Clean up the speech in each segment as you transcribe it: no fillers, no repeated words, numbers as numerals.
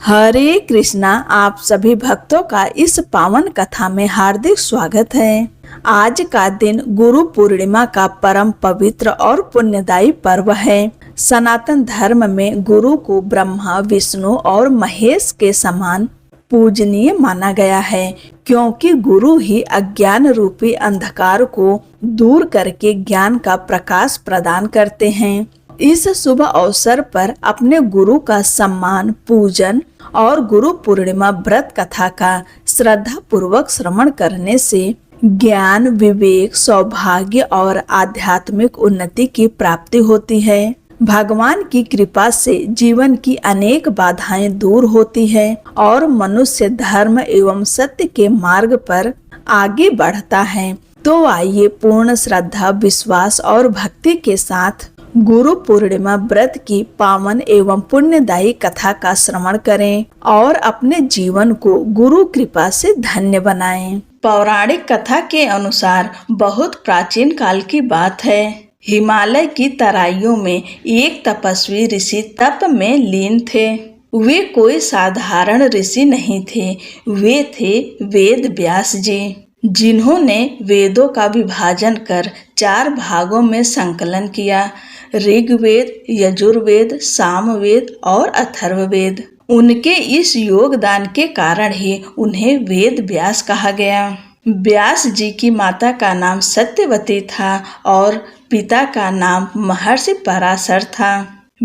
हरे कृष्णा। आप सभी भक्तों का इस पावन कथा में हार्दिक स्वागत है। आज का दिन गुरु पूर्णिमा का परम पवित्र और पुण्यदायी पर्व है। सनातन धर्म में गुरु को ब्रह्मा, विष्णु और महेश के समान पूजनीय माना गया है, क्योंकि गुरु ही अज्ञान रूपी अंधकार को दूर करके ज्ञान का प्रकाश प्रदान करते हैं। इस शुभ अवसर पर अपने गुरु का सम्मान, पूजन और गुरु पूर्णिमा व्रत कथा का श्रद्धा पूर्वक श्रवण करने से ज्ञान, विवेक, सौभाग्य और आध्यात्मिक उन्नति की प्राप्ति होती है। भगवान की कृपा से जीवन की अनेक बाधाएं दूर होती है और मनुष्य धर्म एवं सत्य के मार्ग पर आगे बढ़ता है। तो आइए पूर्ण श्रद्धा, विश्वास और भक्ति के साथ गुरु पूर्णिमा व्रत की पावन एवं पुण्यदायी कथा का श्रवण करें और अपने जीवन को गुरु कृपा से धन्य बनाएं। पौराणिक कथा के अनुसार बहुत प्राचीन काल की बात है। हिमालय की तराइयों में एक तपस्वी ऋषि तप में लीन थे। वे कोई साधारण ऋषि नहीं थे, वे थे वेद व्यास जी, जिन्होंने वेदों का विभाजन कर 4 भागों में संकलन किया: ऋग्वेद, यजुर्वेद, सामवेद और अथर्ववेद। उनके इस योगदान के कारण ही उन्हें वेद व्यास कहा गया। व्यास जी की माता का नाम सत्यवती था और पिता का नाम महर्षि पराशर था।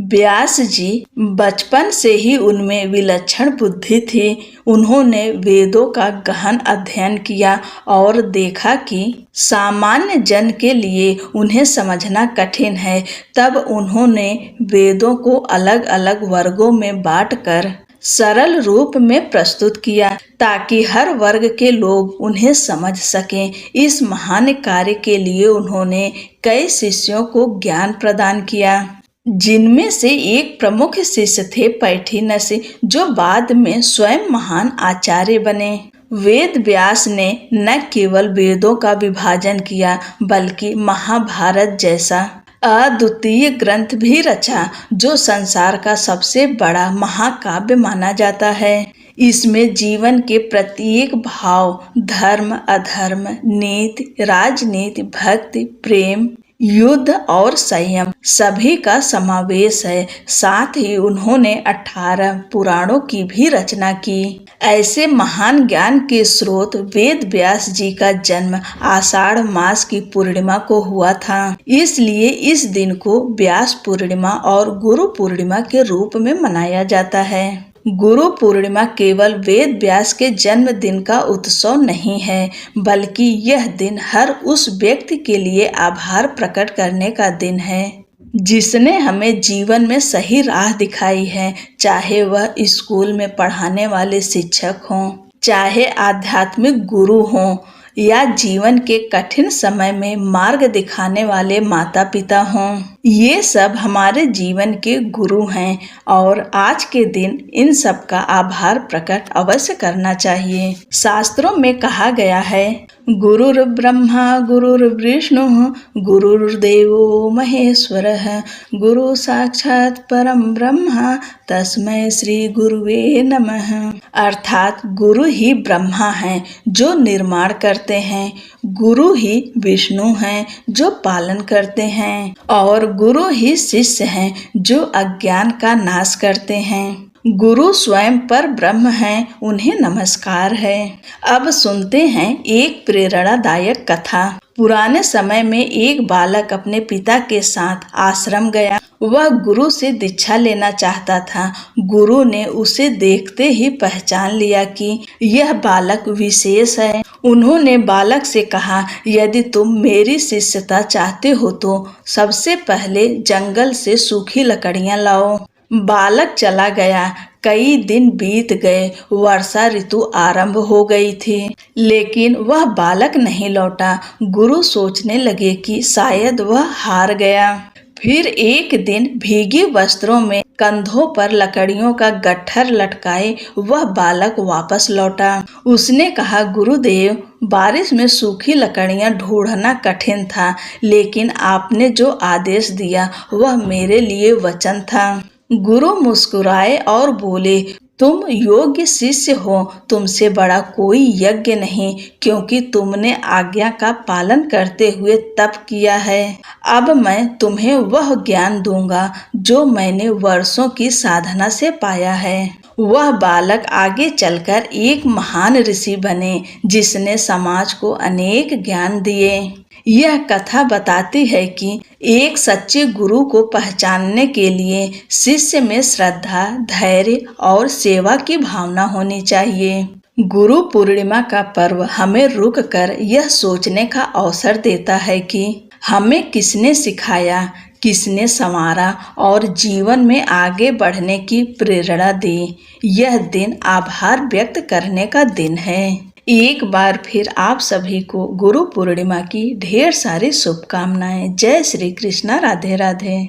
व्यास जी बचपन से ही उनमें विलक्षण बुद्धि थी। उन्होंने वेदों का गहन अध्ययन किया और देखा कि सामान्य जन के लिए उन्हें समझना कठिन है। तब उन्होंने वेदों को अलग अलग वर्गों में बांटकर सरल रूप में प्रस्तुत किया, ताकि हर वर्ग के लोग उन्हें समझ सकें। इस महान कार्य के लिए उन्होंने कई शिष्यों को ज्ञान प्रदान किया, जिनमें से एक प्रमुख शिष्य थे पैठीनसी, जो बाद में स्वयं महान आचार्य बने। वेद व्यास ने न केवल वेदों का विभाजन किया, बल्कि महाभारत जैसा अद्वितीय ग्रंथ भी रचा, जो संसार का सबसे बड़ा महाकाव्य माना जाता है। इसमें जीवन के प्रत्येक भाव, धर्म, अधर्म, नीति, राजनीति, भक्ति, प्रेम, युद्ध और संयम सभी का समावेश है। साथ ही उन्होंने 18 पुराणों की भी रचना की। ऐसे महान ज्ञान के स्रोत वेद व्यास जी का जन्म आषाढ़ मास की पूर्णिमा को हुआ था। इसलिए इस दिन को व्यास पूर्णिमा और गुरु पूर्णिमा के रूप में मनाया जाता है। गुरु पूर्णिमा केवल वेद व्यास के जन्मदिन का उत्सव नहीं है, बल्कि यह दिन हर उस व्यक्ति के लिए आभार प्रकट करने का दिन है, जिसने हमें जीवन में सही राह दिखाई है। चाहे वह स्कूल में पढ़ाने वाले शिक्षक हों, चाहे आध्यात्मिक गुरु हों, या जीवन के कठिन समय में मार्ग दिखाने वाले माता पिता हों, ये सब हमारे जीवन के गुरु हैं और आज के दिन इन सब का आभार प्रकट अवश्य करना चाहिए। शास्त्रों में कहा गया है, गुरुर् ब्रह्मा गुरुर्विष्णु गुरुर्देवो महेश्वरः गुरु साक्षात् परम ब्रह्म तस्मै श्री गुरुवे नमः। अर्थात गुरु ही ब्रह्मा हैं जो निर्माण करते हैं, गुरु ही विष्णु हैं जो पालन करते हैं, और गुरु ही शिष्य हैं जो अज्ञान का नाश करते हैं। गुरु स्वयं पर ब्रह्म हैं, उन्हें नमस्कार है। अब सुनते हैं एक प्रेरणादायक कथा। पुराने समय में एक बालक अपने पिता के साथ आश्रम गया। वह गुरु से दीक्षा लेना चाहता था। गुरु ने उसे देखते ही पहचान लिया कि यह बालक विशेष है। उन्होंने बालक से कहा, यदि तुम मेरी शिष्यता चाहते हो तो सबसे पहले जंगल से सूखी लकड़ियां लाओ। बालक चला गया। कई दिन बीत गए, वर्षा ऋतु आरंभ हो गई थी, लेकिन वह बालक नहीं लौटा। गुरु सोचने लगे कि शायद वह हार गया। फिर एक दिन भीगे वस्त्रों में कंधों पर लकड़ियों का गट्ठर लटकाए वह बालक वापस लौटा। उसने कहा, गुरुदेव, बारिश में सूखी लकड़ियां ढूंढना कठिन था, लेकिन आपने जो आदेश दिया वह मेरे लिए वचन था। गुरु मुस्कुराए और बोले, तुम योग्य शिष्य हो, तुमसे बड़ा कोई यज्ञ नहीं, क्योंकि तुमने आज्ञा का पालन करते हुए तप किया है। अब मैं तुम्हें वह ज्ञान दूंगा जो मैंने वर्षों की साधना से पाया है। वह बालक आगे चलकर एक महान ऋषि बने, जिसने समाज को अनेक ज्ञान दिए। यह कथा बताती है कि एक सच्चे गुरु को पहचानने के लिए शिष्य में श्रद्धा, धैर्य और सेवा की भावना होनी चाहिए। गुरु पूर्णिमा का पर्व हमें रुक कर यह सोचने का अवसर देता है कि हमें किसने सिखाया, किसने संवारा और जीवन में आगे बढ़ने की प्रेरणा दी। यह दिन आभार व्यक्त करने का दिन है। एक बार फिर आप सभी को गुरु पूर्णिमा की ढेर सारी शुभकामनाएं। जय श्री कृष्णा। राधे राधे।